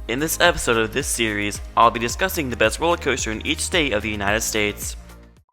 In this episode of this series, I'll be discussing the best roller coaster in each state of the United States.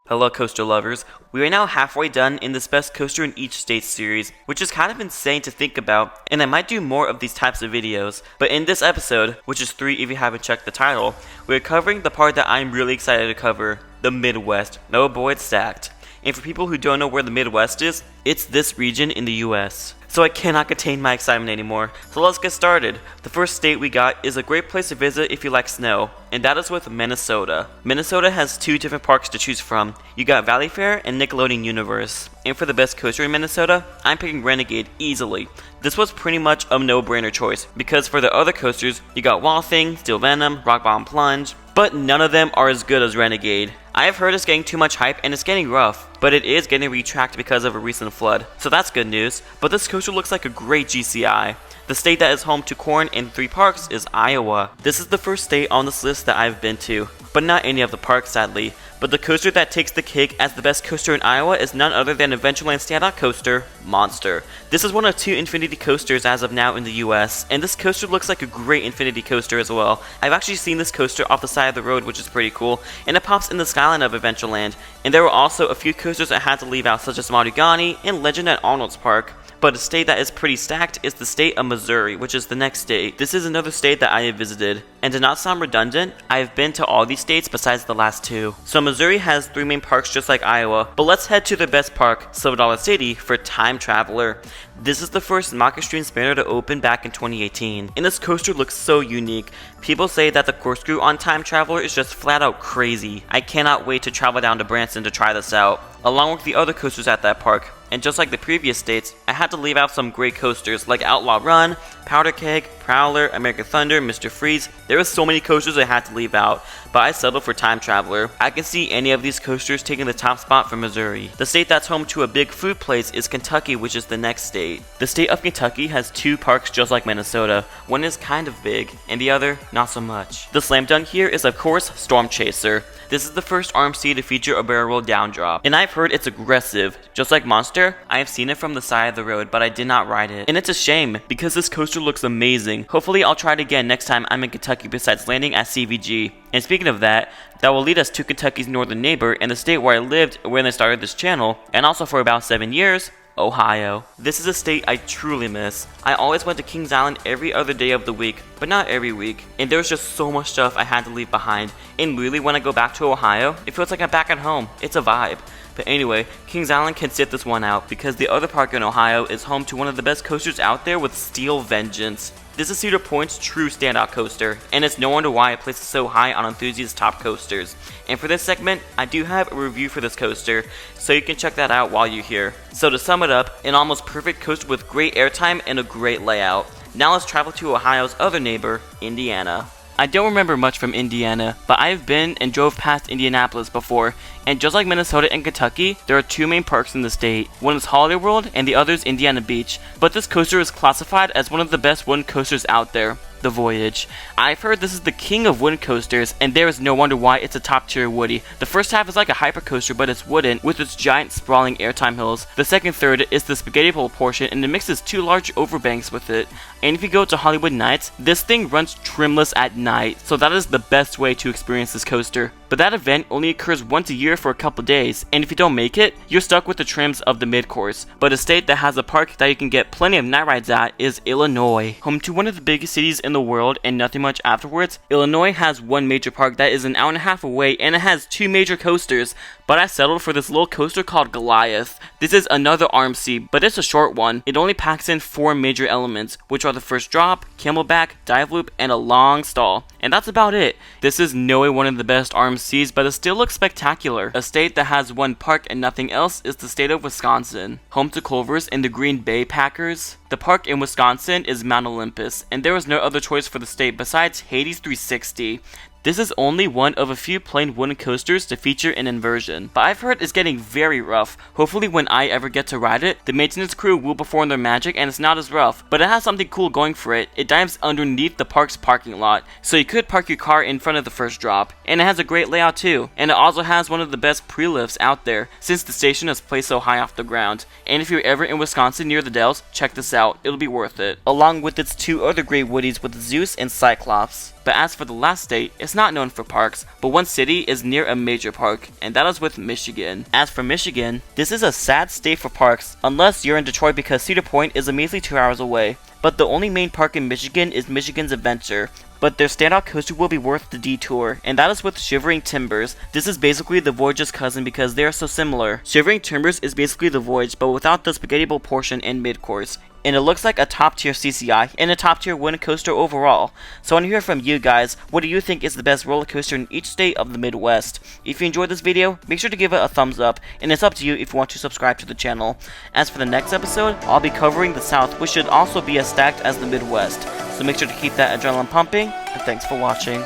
Hello coaster lovers, we are now halfway done in this best coaster in each state series, which is kind of insane to think about, and I might do more of these types of videos, but in this episode, which is 3 if you haven't checked the title, we are covering the part that I'm really excited to cover, the Midwest. No boy, it's stacked. And for people who don't know where the Midwest is, it's this region in the US. So I cannot contain my excitement anymore, so let's get started. The first state we got is a great place to visit if you like snow, and that is with Minnesota. Minnesota has 2 different parks to choose from. You got Valleyfair and Nickelodeon Universe. And for the best coaster in Minnesota, I'm picking Renegade easily. This was pretty much a no-brainer choice, because for the other coasters, you got Wall Thing, Steel Venom, Rock Bottom Plunge, but none of them are as good as Renegade. I have heard it's getting too much hype and it's getting rough, but it is getting retracked because of a recent flood, so that's good news. But this coaster looks like a great GCI. The state that is home to corn and 3 parks is Iowa. This is the first state on this list that I've been to, but not any of the parks sadly. But the coaster that takes the cake as the best coaster in Iowa is none other than Adventureland standout coaster, Monster. This is one of 2 Infinity coasters as of now in the US, and this coaster looks like a great Infinity coaster as well. I've actually seen this coaster off the side of the road, which is pretty cool, and it pops in the skyline of Adventureland. And there were also a few coasters I had to leave out, such as Maruigani and Legend at Arnold's Park. But a state that is pretty stacked is the state of Missouri, which is the next state. This is another state that I have visited. And to not sound redundant, I have been to all these states besides the last 2. So Missouri has 3 main parks just like Iowa, but let's head to the best park, Silver Dollar City, for Time Traveler. This is the first Mock Extreme spinner to open back in 2018, and this coaster looks so unique. People say that the corkscrew on Time Traveler is just flat out crazy. I cannot wait to travel down to Branson to try this out, along with the other coasters at that park. And just like the previous states, I had to leave out some great coasters like Outlaw Run, Powder Keg, Prowler, American Thunder, Mr. Freeze. There were so many coasters I had to leave out, but I settled for Time Traveler. I can see any of these coasters taking the top spot for Missouri. The state that's home to a big food place is Kentucky, which is the next state. The state of Kentucky has 2 parks just like Minnesota. One is kind of big, and the other not so much. The slam dunk here is of course Storm Chaser. This is the first RMC to feature a barrel roll down drop, and I've heard it's aggressive. Just like Monster, I have seen it from the side of the road, but I did not ride it. And it's a shame, because this coaster looks amazing. Hopefully I'll try it again next time I'm in Kentucky besides landing at CVG. And speaking of that will lead us to Kentucky's northern neighbor and the state where I lived when I started this channel, and also for about 7 years, Ohio. This is a state I truly miss. I always went to Kings Island every other day of the week, but not every week, and there was just so much stuff I had to leave behind, and really when I go back to Ohio, it feels like I'm back at home. It's a vibe. But anyway, Kings Island can sit this one out because the other park in Ohio is home to one of the best coasters out there with Steel Vengeance. This is Cedar Point's true standout coaster, and it's no wonder why it places so high on enthusiasts' top coasters. And for this segment, I do have a review for this coaster, so you can check that out while you're here. So to sum it up, an almost perfect coaster with great airtime and a great layout. Now let's travel to Ohio's other neighbor, Indiana. I don't remember much from Indiana, but I've been and drove past Indianapolis before, and just like Minnesota and Kentucky, there are 2 main parks in the state. One is Holiday World and the other is Indiana Beach, but this coaster is classified as one of the best wooden coasters out there. The Voyage. I've heard this is the king of wooden coasters, and there is no wonder why it's a top tier woody. The first half is like a hyper coaster, but it's wooden with its giant sprawling airtime hills. The second third is the spaghetti bowl portion, and it mixes 2 large overbanks with it. And if you go to Hollywood Nights, this thing runs trimless at night, so that is the best way to experience this coaster. But that event only occurs once a year for a couple days, and if you don't make it, you're stuck with the trims of the mid-course. But a state that has a park that you can get plenty of night rides at is Illinois. Home to one of the biggest cities in the world and nothing much afterwards, Illinois has one major park that is an hour and a half away, and it has 2 major coasters. But I settled for this little coaster called Goliath. This is another RMC, but it's a short one. It only packs in 4 major elements, which are the first drop, camelback, dive loop, and a long stall. And that's about it. This is no way one of the best RMCs, but it still looks spectacular. A state that has one park and nothing else is the state of Wisconsin. Home to Culver's and the Green Bay Packers. The park in Wisconsin is Mount Olympus, and there was no other choice for the state besides Hades 360. This is only one of a few plain wooden coasters to feature an inversion, but I've heard it's getting very rough. Hopefully when I ever get to ride it, the maintenance crew will perform their magic and it's not as rough, but it has something cool going for it. It dives underneath the park's parking lot, so you could park your car in front of the first drop, and it has a great layout too, and it also has one of the best pre-lifts out there, since the station is placed so high off the ground. And if you're ever in Wisconsin near the Dells, check this out, it'll be worth it, along with its two other great woodies with Zeus and Cyclops. But as for the last state, it's not known for parks, but one city is near a major park, and that is with Michigan. As for Michigan, this is a sad state for parks, unless you're in Detroit because Cedar Point is a measly 2 hours away. But the only main park in Michigan is Michigan's Adventure, but their standout coaster will be worth the detour, and that is with Shivering Timbers. This is basically the Voyage's cousin because they are so similar. Shivering Timbers is basically the Voyage, but without the spaghetti bowl portion and mid-course. And it looks like a top tier CCI and a top tier wooden coaster overall. So I want to hear from you guys, what do you think is the best roller coaster in each state of the Midwest? If you enjoyed this video, make sure to give it a thumbs up, and it's up to you if you want to subscribe to the channel. As for the next episode, I'll be covering the South, which should also be as stacked as the Midwest. So make sure to keep that adrenaline pumping, and thanks for watching.